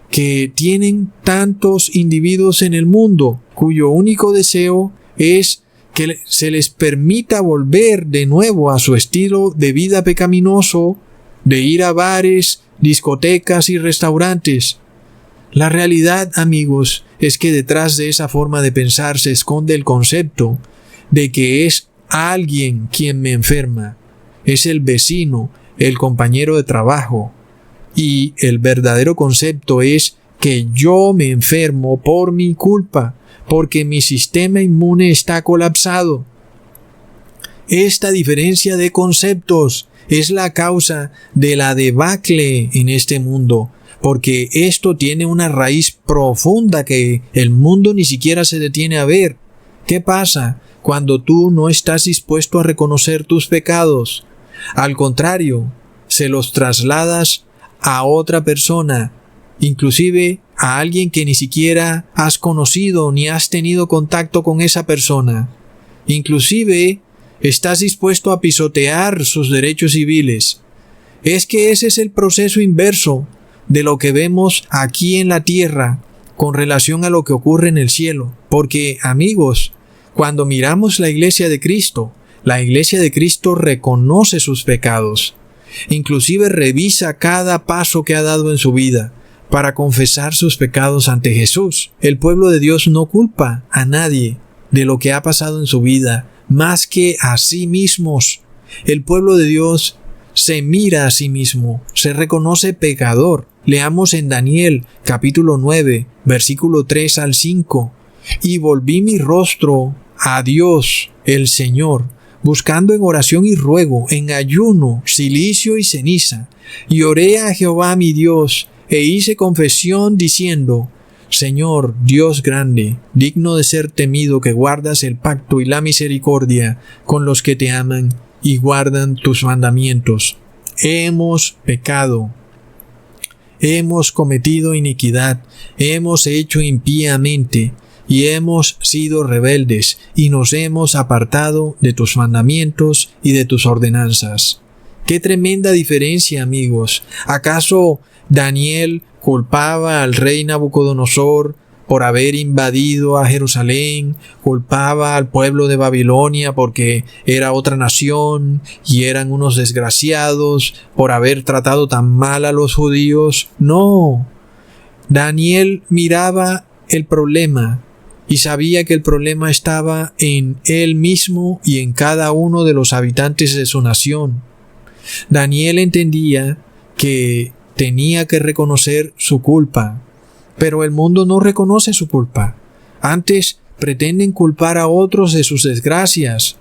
que tienen tantos individuos en el mundo, cuyo único deseo es que se les permita volver de nuevo a su estilo de vida pecaminoso, de ir a bares, discotecas y restaurantes. La realidad, amigos, es que detrás de esa forma de pensar se esconde el concepto de que es alguien quien me enferma, es el vecino, el compañero de trabajo, y el verdadero concepto es que yo me enfermo por mi culpa, porque mi sistema inmune está colapsado. Esta diferencia de conceptos es la causa de la debacle en este mundo, porque esto tiene una raíz profunda que el mundo ni siquiera se detiene a ver. ¿Qué pasa cuando tú no estás dispuesto a reconocer tus pecados? Al contrario, se los trasladas a otra persona, inclusive a alguien que ni siquiera has conocido ni has tenido contacto con esa persona. Inclusive estás dispuesto a pisotear sus derechos civiles. Es que ese es el proceso inverso de lo que vemos aquí en la tierra con relación a lo que ocurre en el cielo. Porque, amigos, cuando miramos la iglesia de Cristo reconoce sus pecados. Inclusive revisa cada paso que ha dado en su vida para confesar sus pecados ante Jesús. El pueblo de Dios no culpa a nadie de lo que ha pasado en su vida, más que a sí mismos. El pueblo de Dios se mira a sí mismo, se reconoce pecador. Leamos en Daniel capítulo 9, versículo 3 al 5. Y volví mi rostro a Dios, el Señor, buscando en oración y ruego, en ayuno, cilicio y ceniza. Y oré a Jehová mi Dios, e hice confesión diciendo: Señor, Dios grande, digno de ser temido, que guardas el pacto y la misericordia con los que te aman y guardan tus mandamientos. Hemos pecado, hemos cometido iniquidad, hemos hecho impíamente, y hemos sido rebeldes, y nos hemos apartado de tus mandamientos y de tus ordenanzas. ¡Qué tremenda diferencia, amigos! ¿Acaso Daniel culpaba al rey Nabucodonosor por haber invadido a Jerusalén? ¿Culpaba al pueblo de Babilonia porque era otra nación y eran unos desgraciados por haber tratado tan mal a los judíos? No. Daniel miraba el problema y sabía que el problema estaba en él mismo y en cada uno de los habitantes de su nación. Daniel entendía que tenía que reconocer su culpa, pero el mundo no reconoce su culpa. Antes pretenden culpar a otros de sus desgracias.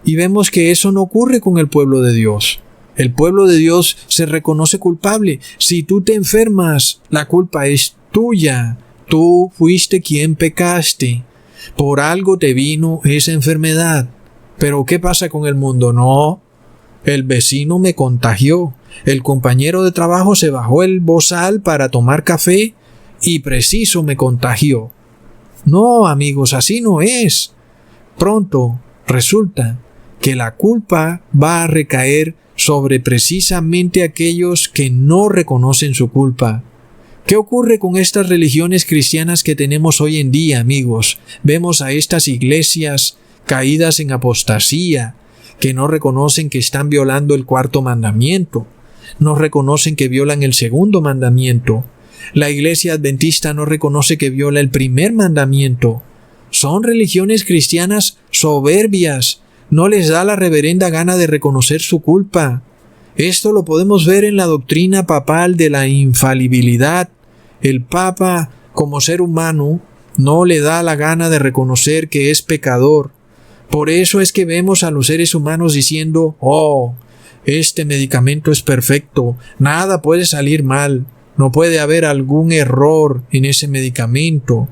Y vemos que eso no ocurre con el pueblo de Dios. El pueblo de Dios se reconoce culpable. Si tú te enfermas, la culpa es tuya. Tú fuiste quien pecaste. Por algo te vino esa enfermedad. Pero ¿qué pasa con el mundo? No. El vecino me contagió. El compañero de trabajo se bajó el bozal para tomar café y preciso me contagió. No, amigos, así no es. Pronto resulta que la culpa va a recaer sobre precisamente aquellos que no reconocen su culpa. ¿Qué ocurre con estas religiones cristianas que tenemos hoy en día, amigos? Vemos a estas iglesias caídas en apostasía, que no reconocen que están violando el 4º mandamiento, no reconocen que violan el 2º mandamiento. La Iglesia Adventista no reconoce que viola el 1er mandamiento. Son religiones cristianas soberbias. No les da la reverenda gana de reconocer su culpa. Esto lo podemos ver en la doctrina papal de la infalibilidad. El Papa, como ser humano, no le da la gana de reconocer que es pecador. Por eso es que vemos a los seres humanos diciendo: oh, este medicamento es perfecto, nada puede salir mal, no puede haber algún error en ese medicamento,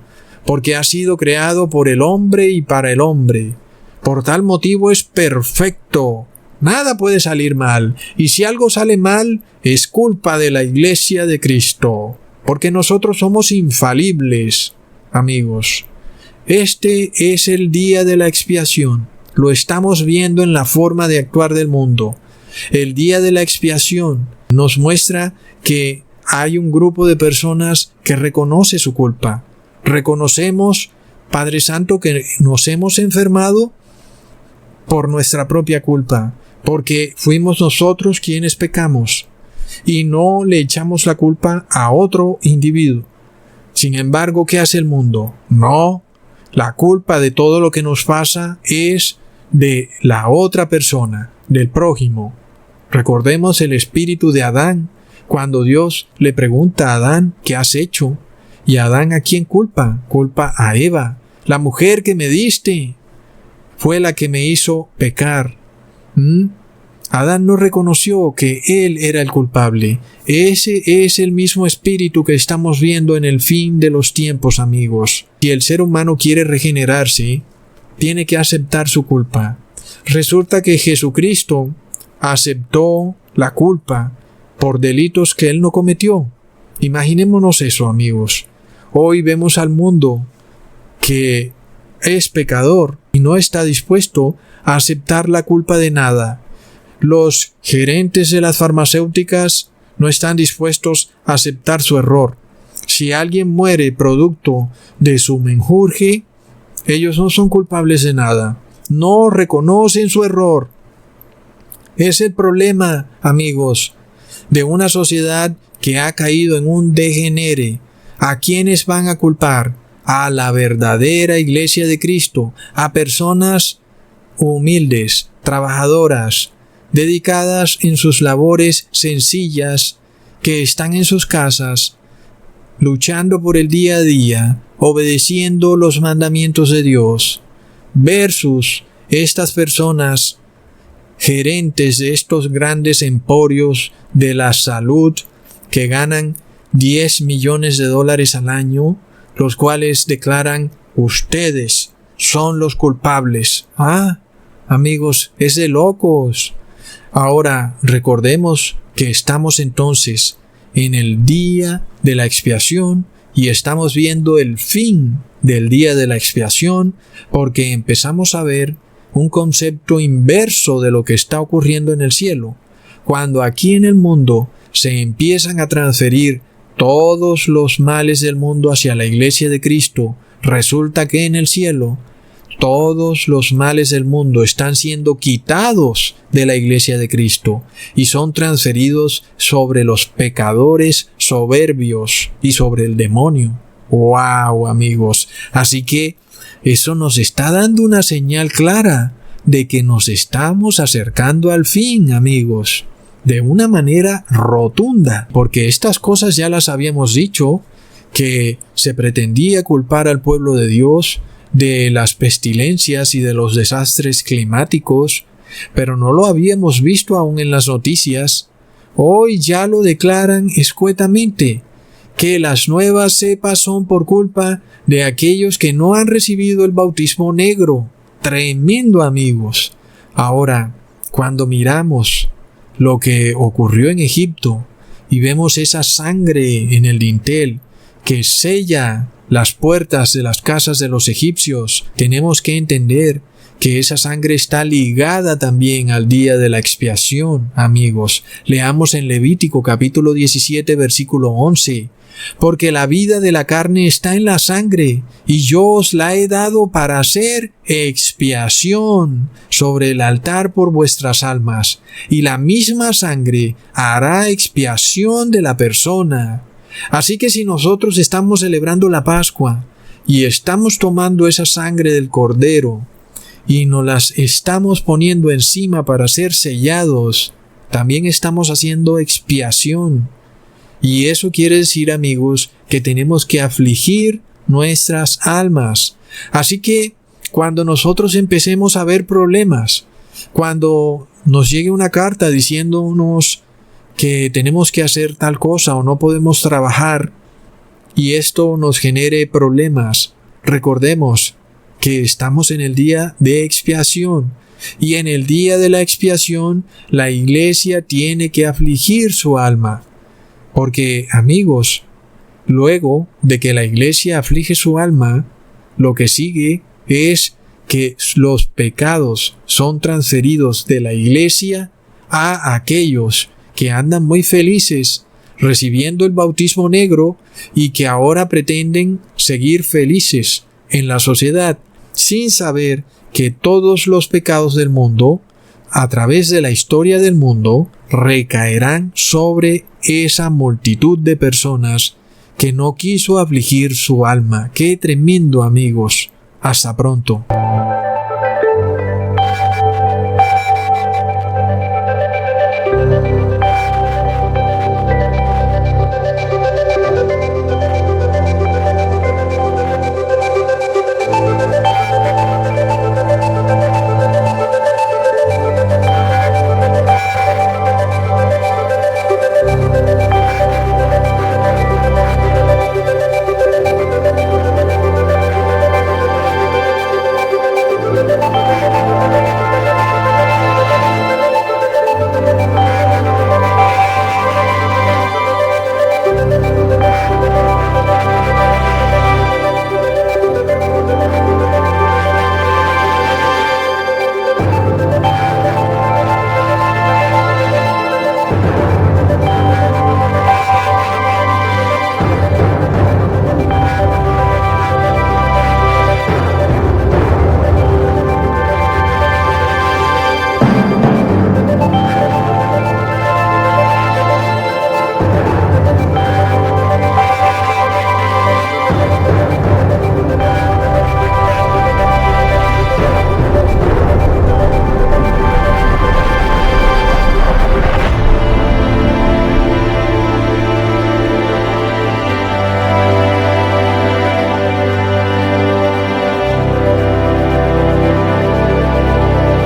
porque ha sido creado por el hombre y para el hombre. Por tal motivo es perfecto, nada puede salir mal, y si algo sale mal, es culpa de la Iglesia de Cristo, porque nosotros somos infalibles, amigos. Este es el día de la expiación. Lo estamos viendo en la forma de actuar del mundo. El día de la expiación nos muestra que hay un grupo de personas que reconoce su culpa. Reconocemos, Padre Santo, que nos hemos enfermado por nuestra propia culpa, porque fuimos nosotros quienes pecamos, y no le echamos la culpa a otro individuo. Sin embargo, ¿qué hace el mundo? No, la culpa de todo lo que nos pasa es de la otra persona, del prójimo. Recordemos el espíritu de Adán, cuando Dios le pregunta a Adán: ¿qué has hecho? Y Adán, ¿a quién culpa? Culpa a Eva. La mujer que me diste fue la que me hizo pecar. Adán no reconoció que él era el culpable. Ese es el mismo espíritu que estamos viendo en el fin de los tiempos, amigos. Si el ser humano quiere regenerarse, tiene que aceptar su culpa. Resulta que Jesucristo aceptó la culpa por delitos que él no cometió. Imaginémonos eso, amigos. Hoy vemos al mundo que es pecador y no está dispuesto a aceptar la culpa de nada. Los gerentes de las farmacéuticas no están dispuestos a aceptar su error. Si alguien muere producto de su menjurje, ellos no son culpables de nada. No reconocen su error. Es el problema, amigos, de una sociedad que ha caído en un degenere. ¿A quiénes van a culpar? A la verdadera Iglesia de Cristo, a personas humildes, trabajadoras, dedicadas en sus labores sencillas, que están en sus casas, luchando por el día a día, obedeciendo los mandamientos de Dios, versus estas personas gerentes de estos grandes emporios de la salud que ganan $10 millones al año, los cuales declaran: ustedes son los culpables. Amigos, es de locos. Ahora recordemos que estamos entonces en el día de la expiación y estamos viendo el fin del día de la expiación, porque empezamos a ver un concepto inverso de lo que está ocurriendo en el cielo. Cuando aquí en el mundo se empiezan a transferir todos los males del mundo hacia la Iglesia de Cristo, resulta que en el cielo todos los males del mundo están siendo quitados de la Iglesia de Cristo y son transferidos sobre los pecadores soberbios y sobre el demonio. ¡Wow, amigos! Así que eso nos está dando una señal clara de que nos estamos acercando al fin, amigos, de una manera rotunda, porque estas cosas ya las habíamos dicho, que se pretendía culpar al pueblo de Dios de las pestilencias y de los desastres climáticos, pero no lo habíamos visto aún en las noticias. Hoy ya lo declaran escuetamente, que las nuevas cepas son por culpa de aquellos que no han recibido el bautismo negro. Tremendo, amigos. Ahora, cuando miramos lo que ocurrió en Egipto y vemos esa sangre en el dintel que sella las puertas de las casas de los egipcios, tenemos que entender que esa sangre está ligada también al día de la expiación, amigos. Leamos en Levítico capítulo 17, versículo 11. Porque la vida de la carne está en la sangre, y yo os la he dado para hacer expiación sobre el altar por vuestras almas, y la misma sangre hará expiación de la persona. Así que si nosotros estamos celebrando la Pascua, y estamos tomando esa sangre del Cordero, y nos las estamos poniendo encima para ser sellados, también estamos haciendo expiación. Y eso quiere decir, amigos, que tenemos que afligir nuestras almas. Así que cuando nosotros empecemos a ver problemas, cuando nos llegue una carta diciéndonos que tenemos que hacer tal cosa o no podemos trabajar, y esto nos genere problemas, recordemos que estamos en el día de expiación. Y en el día de la expiación, la iglesia tiene que afligir su alma. Porque, amigos, luego de que la iglesia aflige su alma, lo que sigue es que los pecados son transferidos de la iglesia a aquellos que andan muy felices recibiendo el bautismo negro y que ahora pretenden seguir felices en la sociedad sin saber que todos los pecados del mundo, a través de la historia del mundo, recaerán sobre esa multitud de personas que no quiso afligir su alma. ¡Qué tremendo, amigos! Hasta pronto.